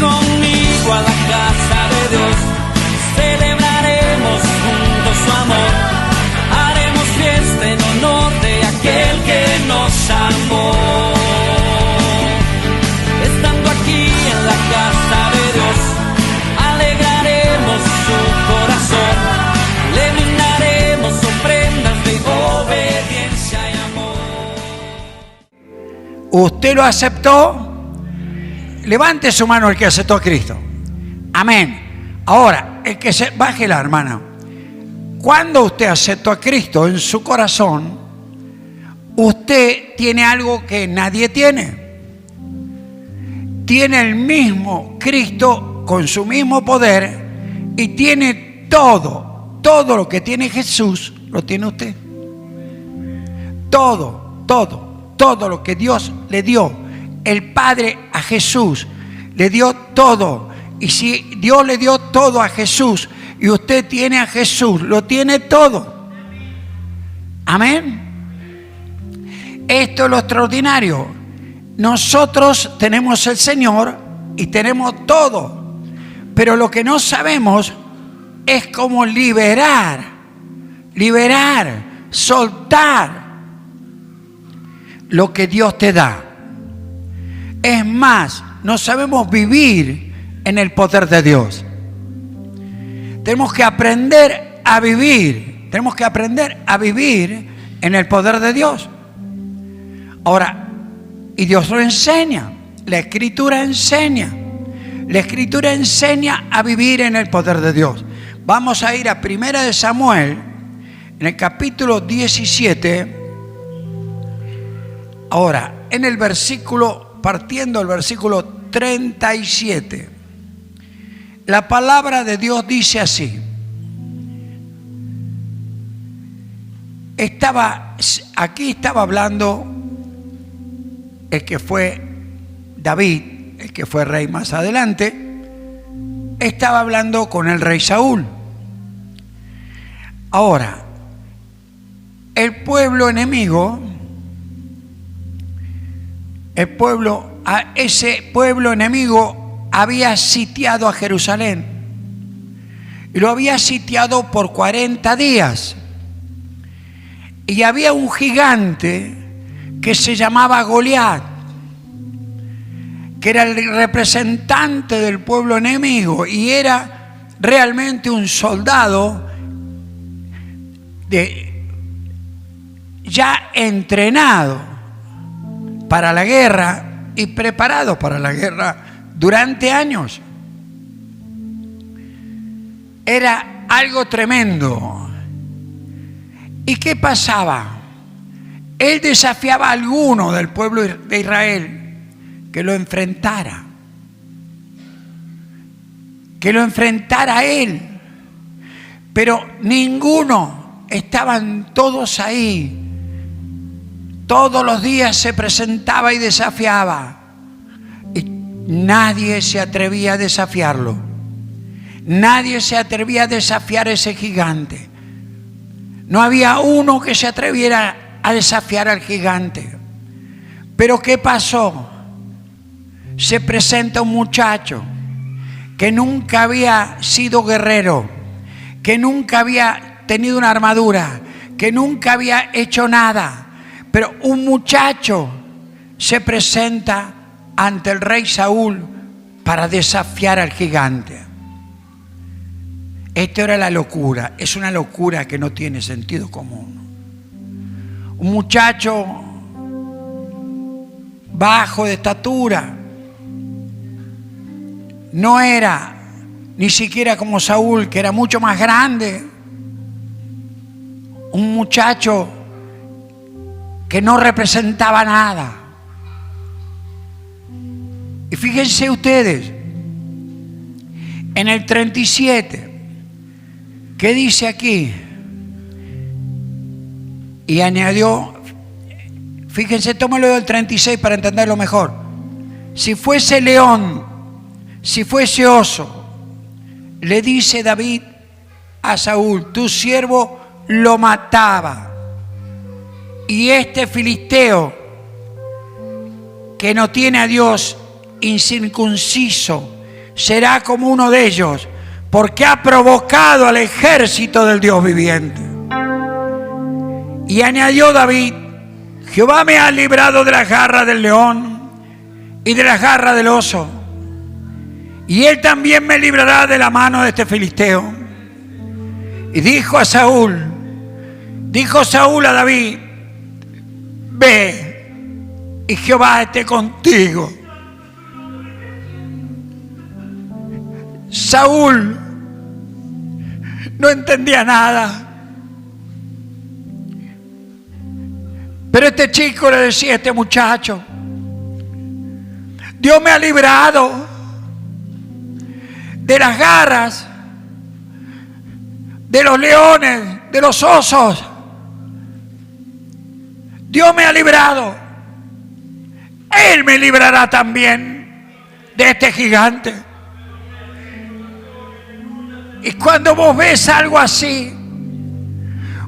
conmigo a la casa de Dios. Celebraremos juntos su amor. Haremos fiesta en honor de aquel que nos amó. Estando aquí en la casa de Dios, alegraremos su corazón. Le brindaremos ofrendas de obediencia y amor. ¿Usted lo aceptó? Levante su mano el que aceptó a Cristo. Amén. Ahora, el que se baje la hermana. Cuando usted aceptó a Cristo en su corazón, usted tiene algo que nadie tiene. Tiene el mismo Cristo con su mismo poder y tiene todo lo que tiene Jesús, lo tiene usted. Todo lo que Dios le dio. El Padre a Jesús le dio todo. Y si Dios le dio todo a Jesús y usted tiene a Jesús, lo tiene todo. Amén. Esto es lo extraordinario. Nosotros tenemos el Señor y tenemos todo. Pero lo que no sabemos es cómo liberar, soltar lo que Dios te da. Es más, no sabemos vivir en el poder de Dios. Tenemos que aprender a vivir. Tenemos que aprender a vivir en el poder de Dios. Ahora, y Dios lo enseña. La Escritura enseña. La Escritura enseña a vivir en el poder de Dios. Vamos a ir a 1 Samuel, en el capítulo 17. Ahora, en el versículo, partiendo del versículo 37. La palabra de Dios dice así. Aquí estaba hablando el que fue David, el que fue rey más adelante, estaba hablando con el rey Saúl. Ahora, el pueblo enemigo, ese pueblo enemigo había sitiado a Jerusalén y lo había sitiado por 40 días. Y había un gigante que se llamaba Goliat, que era el representante del pueblo enemigo y era realmente un soldado ya entrenado para la guerra y preparado para la guerra durante años. Era algo tremendo. ¿Y qué pasaba? Él desafiaba a alguno del pueblo de Israel que lo enfrentara. Que lo enfrentara a él. Pero ninguno, estaban todos ahí. Todos los días se presentaba y desafiaba. Y nadie se atrevía a desafiarlo. Nadie se atrevía a desafiar a ese gigante. No había uno que se atreviera a desafiar al gigante. Pero ¿qué pasó? Se presenta un muchacho que nunca había sido guerrero, que nunca había tenido una armadura, que nunca había hecho nada. Pero un muchacho se presenta ante el rey Saúl para desafiar al gigante. Esto era la locura. Es una locura que no tiene sentido común. Un muchacho bajo de estatura. No era ni siquiera como Saúl, que era mucho más grande. Un muchacho que no representaba nada. Y fíjense ustedes, en el 37, ¿qué dice aquí? Y añadió, fíjense, tómelo del 36 para entenderlo mejor. Si fuese león, si fuese oso, le dice David a Saúl, tu siervo lo mataba. Y este filisteo, que no tiene a Dios, incircunciso, será como uno de ellos, porque ha provocado al ejército del Dios viviente. Y añadió David: Jehová me ha librado de la garra del león y de la garra del oso, y él también me librará de la mano de este filisteo. Y dijo Saúl a David: ve, y Jehová esté contigo. Saúl no entendía nada, pero este chico le decía a este muchacho: Dios me ha librado de las garras, de los leones, de los osos. Dios me ha librado. Él me librará también de este gigante. Y cuando vos ves algo así,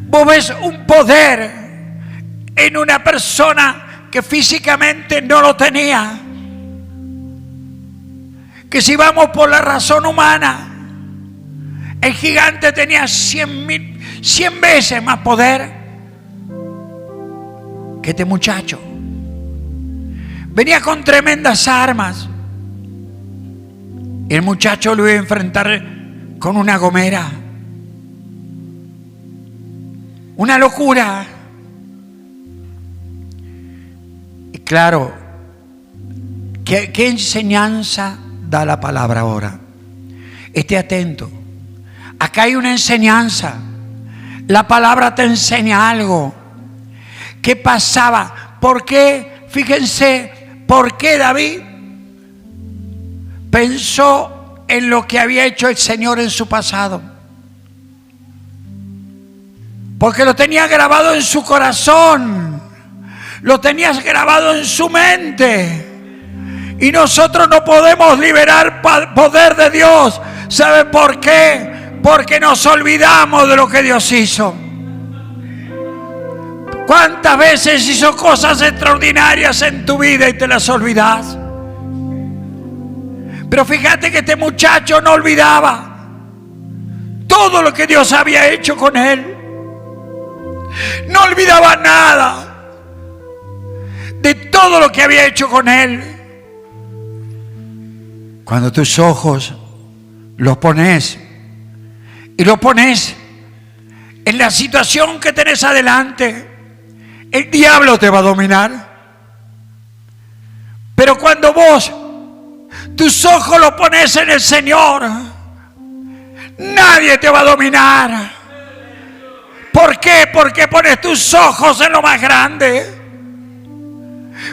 vos ves un poder en una persona que físicamente no lo tenía. Que si vamos por la razón humana, el gigante tenía 100 veces más poder que este muchacho. Venía con tremendas armas. Y el muchacho lo iba a enfrentar con una gomera. Una locura. Y claro, ¿qué enseñanza da la palabra ahora? Esté atento. Acá hay una enseñanza. La palabra te enseña algo. ¿Qué pasaba? ¿Por qué? Fíjense, ¿por qué David pensó en lo que había hecho el Señor en su pasado? Porque lo tenía grabado en su corazón. Lo tenías grabado en su mente. Y nosotros no podemos liberar poder de Dios. ¿Saben por qué? Porque nos olvidamos de lo que Dios hizo. ¿Cuántas veces hizo cosas extraordinarias en tu vida y te las olvidas? Pero fíjate que este muchacho no olvidaba todo lo que Dios había hecho con él. No olvidaba nada de todo lo que había hecho con él. Cuando tus ojos los pones y los pones en la situación que tenés adelante, el diablo te va a dominar. Pero cuando vos tus ojos los pones en el Señor, nadie te va a dominar. ¿Por qué? Porque pones tus ojos en lo más grande.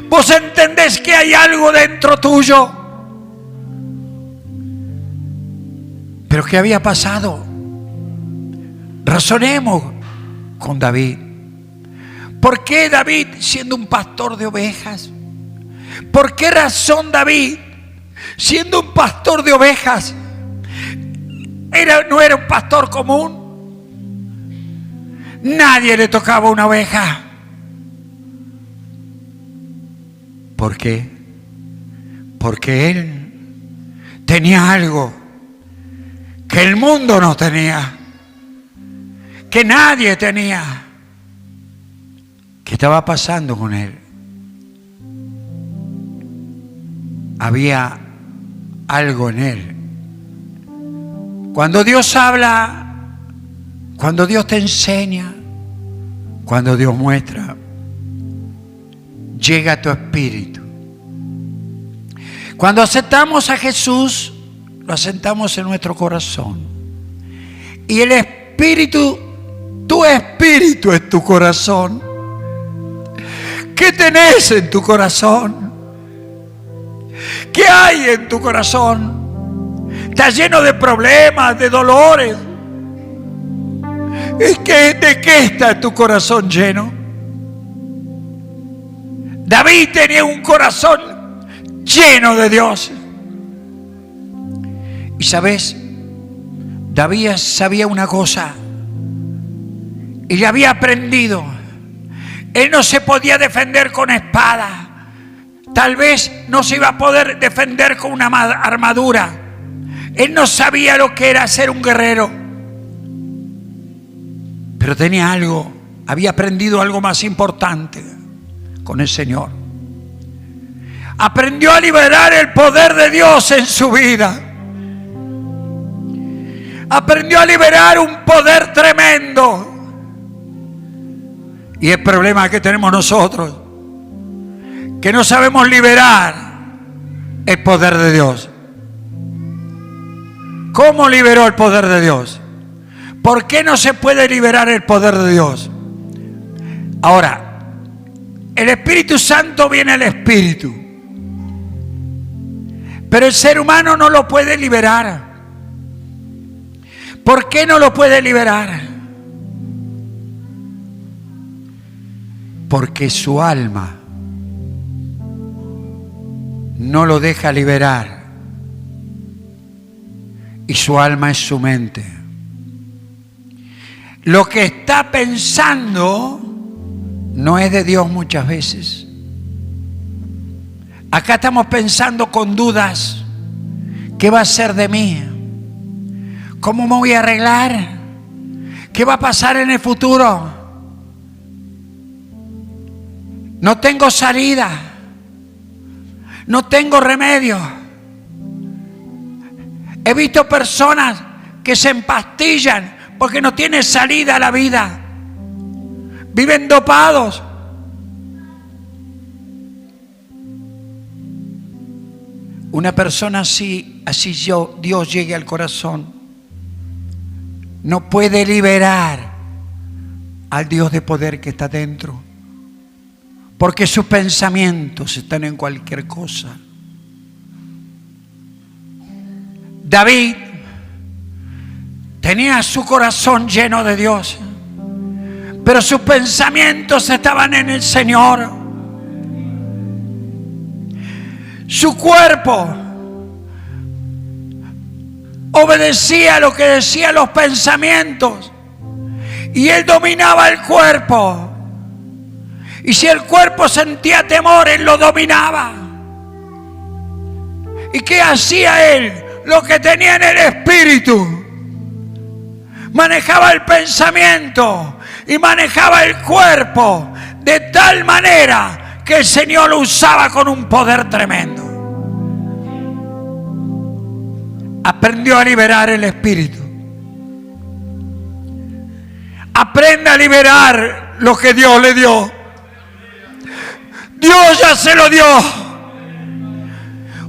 Vos entendés que hay algo dentro tuyo. Pero ¿qué había pasado? Razonemos con David. ¿Por qué David, siendo un pastor de ovejas? ¿Por qué razón David, siendo un pastor de ovejas, no era un pastor común? Nadie le tocaba una oveja. ¿Por qué? Porque él tenía algo que el mundo no tenía, que nadie tenía. ¿Qué estaba pasando con él? Había algo en él. Cuando Dios habla, cuando Dios te enseña, cuando Dios muestra, llega a tu espíritu. Cuando aceptamos a Jesús, lo aceptamos en nuestro corazón. Y el espíritu, tu espíritu es tu corazón. ¿Qué tenés en tu corazón? ¿Qué hay en tu corazón? Está lleno de problemas, de dolores. ¿De qué está tu corazón lleno? David tenía un corazón lleno de Dios. Y sabes, David sabía una cosa. Y ya había aprendido. Él no se podía defender con espada. Tal vez no se iba a poder defender con una armadura. Él no sabía lo que era ser un guerrero, pero tenía algo, había aprendido algo más importante con el Señor. Aprendió a liberar el poder de Dios en su vida. Aprendió a liberar un poder tremendo. Y el problema que tenemos nosotros, que no sabemos liberar el poder de Dios. ¿Cómo liberó el poder de Dios? ¿Por qué no se puede liberar el poder de Dios? Ahora, el Espíritu Santo viene al Espíritu, pero el ser humano no lo puede liberar. ¿Por qué no lo puede liberar? Porque su alma no lo deja liberar. Y su alma es su mente. Lo que está pensando no es de Dios muchas veces. Acá estamos pensando con dudas. ¿Qué va a ser de mí? ¿Cómo me voy a arreglar? ¿Qué va a pasar en el futuro? No tengo salida. No tengo remedio. He visto personas que se empastillan porque no tienen salida a la vida. Viven dopados. Una persona así Dios llegue al corazón, no puede liberar al Dios de poder que está dentro, porque sus pensamientos están en cualquier cosa. David tenía su corazón lleno de Dios, pero sus pensamientos estaban en el Señor. Su cuerpo obedecía lo que decían los pensamientos y él dominaba el cuerpo. Y si el cuerpo sentía temor, él lo dominaba. ¿Y qué hacía él? Lo que tenía en el espíritu. Manejaba el pensamiento y manejaba el cuerpo de tal manera que el Señor lo usaba con un poder tremendo. Aprendió a liberar el espíritu. Aprenda a liberar lo que Dios le dio. Dios ya se lo dio.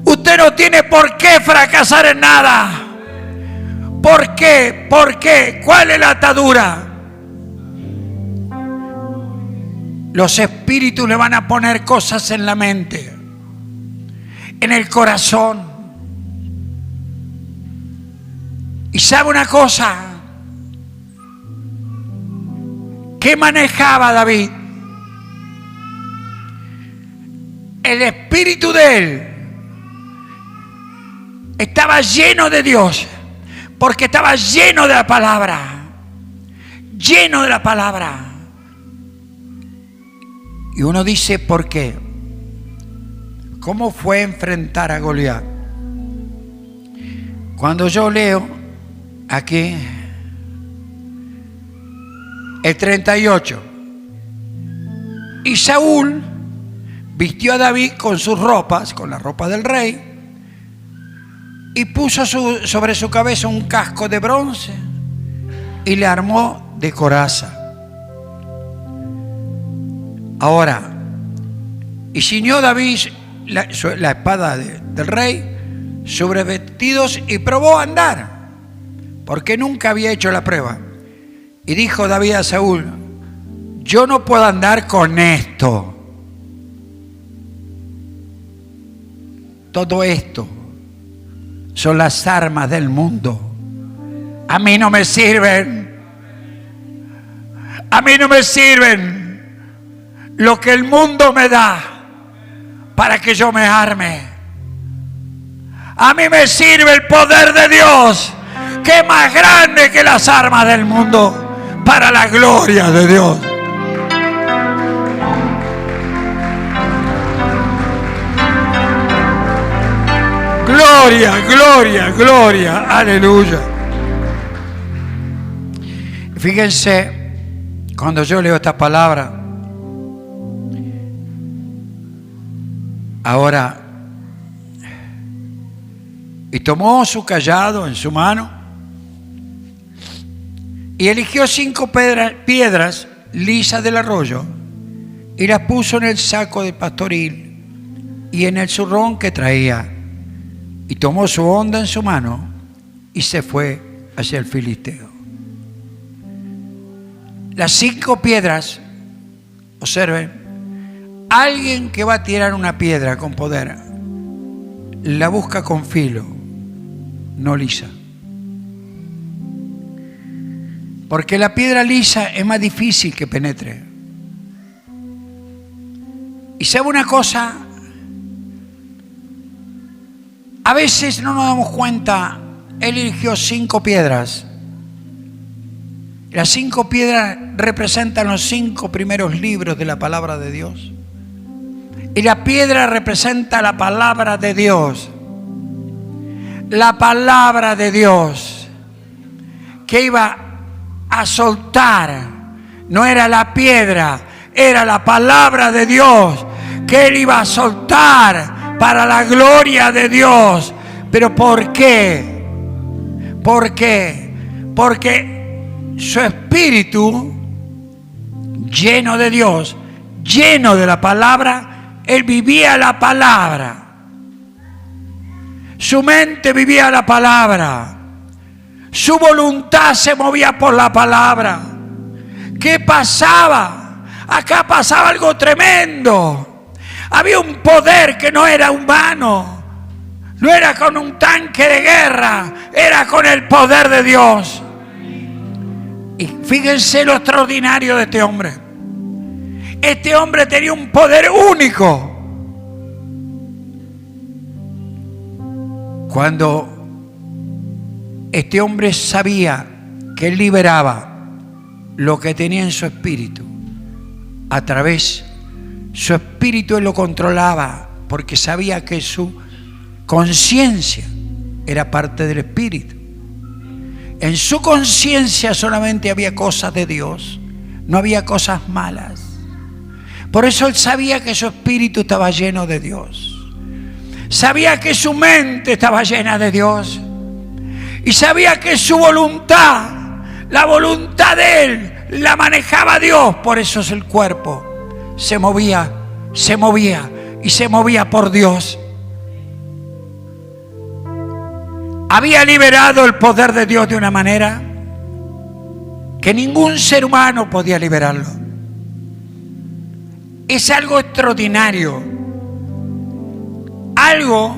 Usted no tiene por qué fracasar en nada. ¿Por qué? ¿Por qué? ¿Cuál es la atadura? Los espíritus le van a poner cosas en la mente, en el corazón. Y sabe una cosa, ¿qué manejaba David? El espíritu de él estaba lleno de Dios, porque estaba lleno de la palabra, lleno de la palabra. Y uno dice, ¿por qué? ¿Cómo fue enfrentar a Goliat? Cuando yo leo aquí el 38, y Saúl vistió a David con sus ropas, con la ropa del rey, y puso sobre su cabeza un casco de bronce y le armó de coraza. Ahora, y ciñó David la espada del rey sobre vestidos y probó a andar, porque nunca había hecho la prueba. Y dijo David a Saúl: yo no puedo andar con esto. Todo esto son las armas del mundo. A mí no me sirven. A mí no me sirven lo que el mundo me da para que yo me arme. A mí me sirve el poder de Dios, que es más grande que las armas del mundo, para la gloria de Dios. Gloria, gloria, gloria. Aleluya. Fíjense, cuando yo leo esta palabra, ahora, y tomó su cayado en su mano y eligió 5 piedras lisas del arroyo y las puso en el saco de pastoril y en el zurrón que traía, y tomó su honda en su mano y se fue hacia el filisteo. Las 5 piedras, observen, alguien que va a tirar una piedra con poder la busca con filo, no lisa. Porque la piedra lisa es más difícil que penetre. Y sabe una cosa, a veces no nos damos cuenta. Él eligió 5 piedras. Las 5 piedras representan los 5 primeros libros de la palabra de Dios. Y la piedra representa la palabra de Dios. La palabra de Dios que iba a soltar. No era la piedra, era la palabra de Dios que él iba a soltar para la gloria de Dios. ¿Pero por qué? ¿Por qué? Porque su espíritu, lleno de Dios, lleno de la palabra, él vivía la palabra. Su mente vivía la palabra. Su voluntad se movía por la palabra. ¿Qué pasaba? Acá pasaba algo tremendo. Había un poder que no era humano. No era con un tanque de guerra, era con el poder de Dios. Y fíjense lo extraordinario de este hombre. Este hombre tenía un poder único. Cuando este hombre sabía que él liberaba lo que tenía en su espíritu, a través, su espíritu él lo controlaba, porque sabía que su conciencia era parte del espíritu. En su conciencia solamente había cosas de Dios, no había cosas malas. Por eso él sabía que su espíritu estaba lleno de Dios. Sabía que su mente estaba llena de Dios. Y sabía que su voluntad, la voluntad de él, la manejaba Dios. Por eso es el cuerpo. Se movía y se movía por Dios. Había liberado el poder de Dios de una manera que ningún ser humano podía liberarlo. Es algo extraordinario. Algo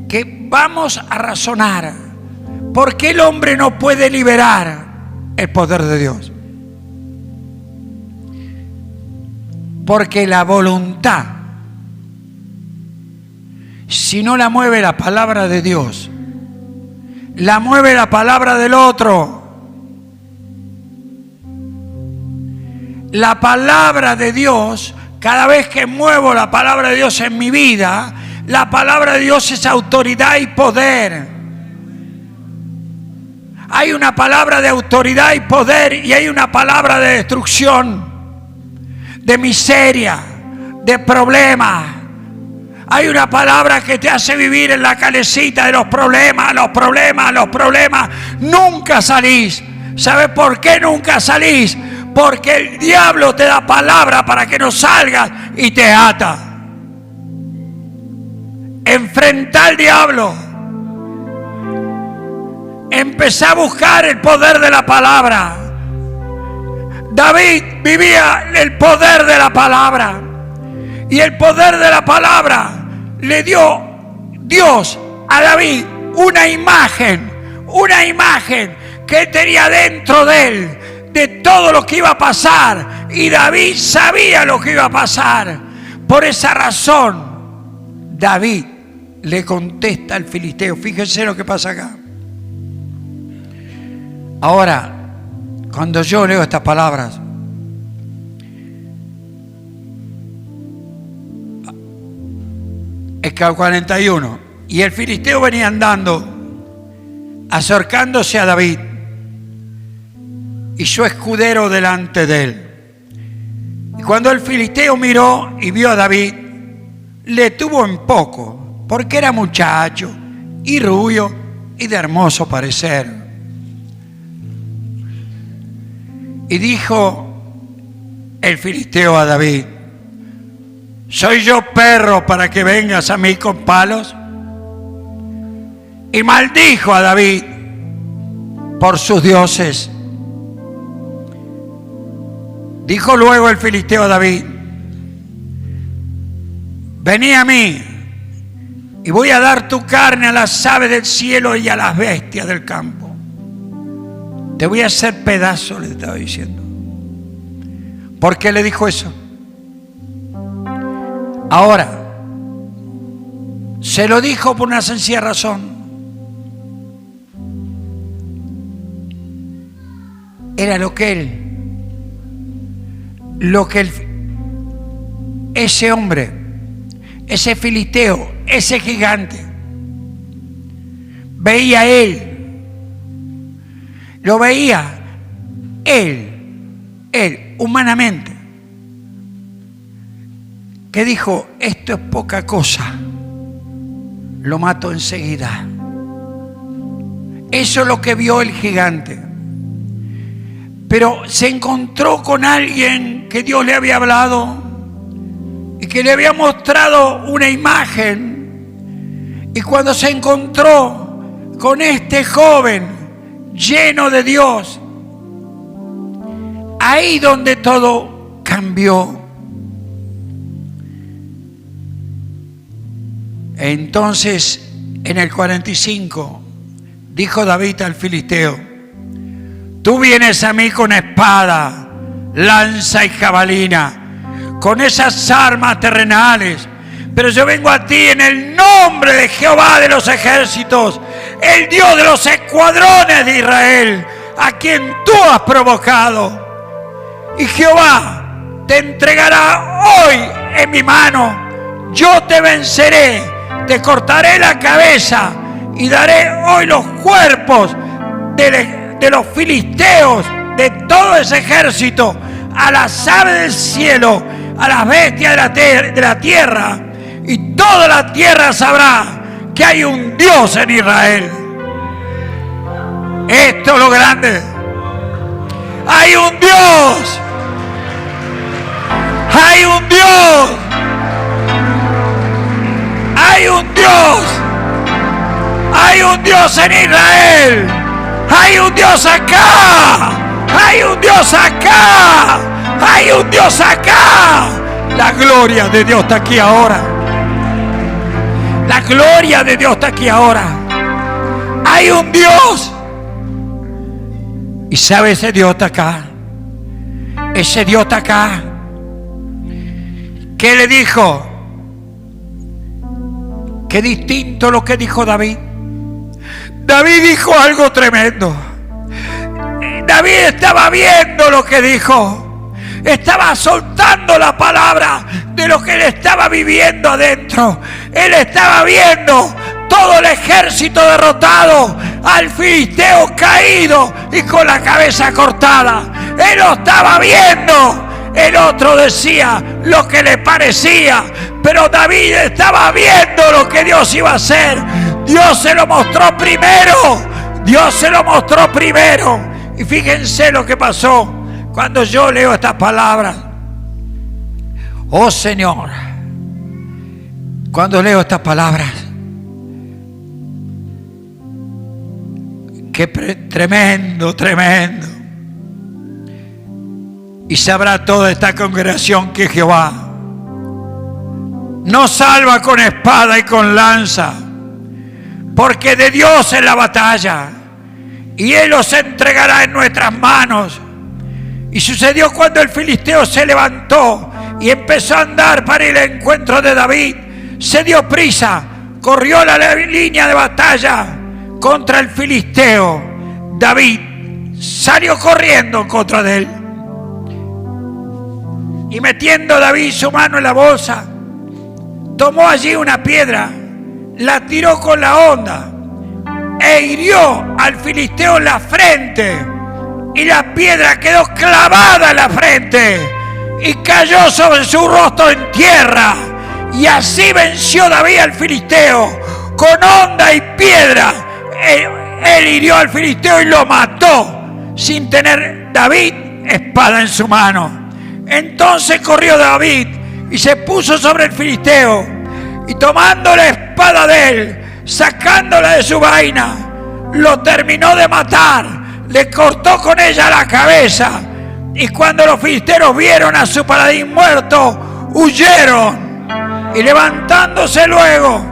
que vamos a razonar. ¿Por qué el hombre no puede liberar el poder de Dios? Porque la voluntad, si no la mueve la palabra de Dios, la mueve la palabra del otro. La palabra de Dios, cada vez que muevo la palabra de Dios en mi vida, la palabra de Dios es autoridad y poder. Hay una palabra de autoridad y poder, y hay una palabra de destrucción, de miseria, de problemas. Hay una palabra que te hace vivir en la calecita de los problemas. Nunca salís. ¿Sabes por qué nunca salís? Porque el diablo te da palabra para que no salgas y te ata. Enfrenta al diablo. Empezá a buscar el poder de la palabra. David vivía el poder de la palabra. Y el poder de la palabra le dio Dios a David una imagen que tenía dentro de él, de todo lo que iba a pasar. Y David sabía lo que iba a pasar. Por esa razón, David le contesta al filisteo. Fíjense lo que pasa acá. Ahora, cuando yo leo estas palabras, es que al 41, Y el filisteo venía andando, acercándose a David, y su escudero delante de él. Y cuando el filisteo miró y vio a David, le tuvo en poco, porque era muchacho y rubio y de hermoso parecer. Y dijo el filisteo a David: ¿soy yo perro para que vengas a mí con palos? Y maldijo a David por sus dioses. Dijo luego el filisteo a David: vení a mí y voy a dar tu carne a las aves del cielo y a las bestias del campo. Te voy a hacer pedazos, le estaba diciendo. ¿Por qué le dijo eso? Ahora, se lo dijo por una sencilla razón. Era lo que ese hombre, ese filisteo, ese gigante, veía él, lo veía él, humanamente, que dijo: esto es poca cosa, lo mato enseguida. Eso es lo que vio el gigante. Pero se encontró con alguien que Dios le había hablado y que le había mostrado una imagen. Y cuando se encontró con este joven lleno de Dios, ahí donde todo cambió. Entonces, en el 45, dijo David al filisteo: tú vienes a mí con espada, lanza y jabalina, con esas armas terrenales, pero yo vengo a ti en el nombre de Jehová de los ejércitos, el Dios de los escuadrones de Israel, a quien tú has provocado. Y Jehová te entregará hoy en mi mano, yo te venceré, te cortaré la cabeza y daré hoy los cuerpos de los filisteos, de todo ese ejército, a las aves del cielo, a las bestias de la tierra, y toda la tierra sabrá que hay un Dios en Israel. Esto es lo grande. Hay un Dios. Hay un Dios. Hay un Dios. Hay un Dios en Israel. Hay un Dios acá. Hay un Dios acá. Hay un Dios acá. La gloria de Dios está aquí ahora. La gloria de Dios está aquí ahora. Hay un Dios. Y sabe, ese Dios está acá. Ese Dios está acá. ¿Qué le dijo? Qué distinto lo que dijo David. David dijo algo tremendo. David estaba viendo lo que dijo. Estaba soltando la palabra de lo que él estaba viviendo adentro. Él estaba viendo todo el ejército derrotado, al filisteo caído y con la cabeza cortada. Él lo estaba viendo. El otro decía lo que le parecía, pero David estaba viendo lo que Dios iba a hacer. Dios se lo mostró primero. Dios se lo mostró primero. Y fíjense lo que pasó cuando yo leo estas palabras. Oh Señor, cuando leo estas palabras, qué tremendo, tremendo. Y sabrá toda esta congregación que Jehová no salva con espada y con lanza, porque de Dios es la batalla, y Él los entregará en nuestras manos. Y sucedió cuando el filisteo se levantó y empezó a andar para el encuentro de David, se dio prisa, corrió a la línea de batalla contra el filisteo. David salió corriendo en contra de él. Y metiendo David su mano en la bolsa, tomó allí una piedra la tiró con la honda e hirió al filisteo en la frente, y la piedra quedó clavada en la frente y cayó sobre su rostro en tierra. Y así venció David al filisteo con honda y piedra. Él hirió al filisteo y lo mató sin tener David espada en su mano. Entonces corrió David y se puso sobre el filisteo, y tomando la espada de él, sacándola de su vaina, lo terminó de matar, le cortó con ella la cabeza. Y cuando los filisteos vieron a su paladín muerto, huyeron. Y levantándose luego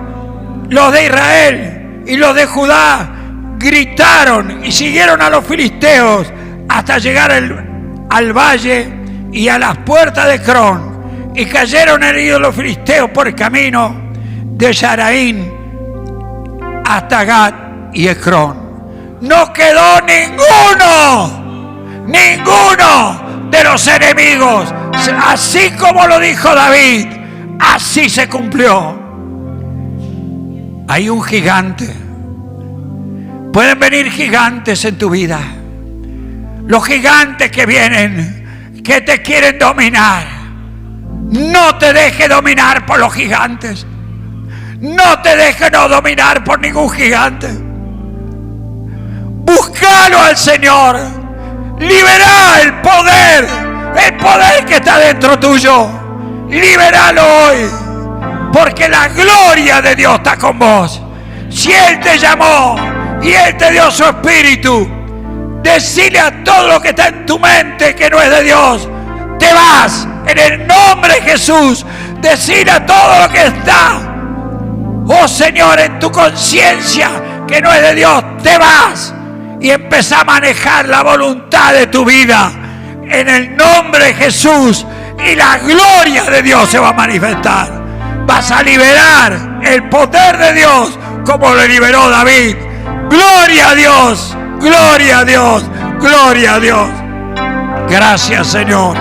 los de Israel y los de Judá, gritaron y siguieron a los filisteos hasta llegar al valle y a las puertas de Ecrón, y cayeron heridos los filisteos por el camino de Sharaín hasta Gat y Ecrón. No quedó ninguno de los enemigos. Así como lo dijo David, así se cumplió. Hay un gigante. Pueden venir gigantes en tu vida. Los gigantes que vienen, que te quieren dominar. No te dejes dominar por los gigantes. No te dejes dominar por ningún gigante. Búscalo al Señor. Libera el poder que está dentro tuyo. Libéralo hoy, porque la gloria de Dios está con vos. Si Él te llamó y Él te dio su espíritu, decile a todo lo que está en tu mente que no es de Dios, te vas en el nombre de Jesús. Decile a todo lo que está, oh Señor, en tu conciencia que no es de Dios, te vas y empezá a manejar la voluntad de tu vida en el nombre de Jesús, y la gloria de Dios se va a manifestar. Vas a liberar el poder de Dios como lo liberó David. Gloria a Dios, gloria a Dios, gloria a Dios. Gracias, Señor.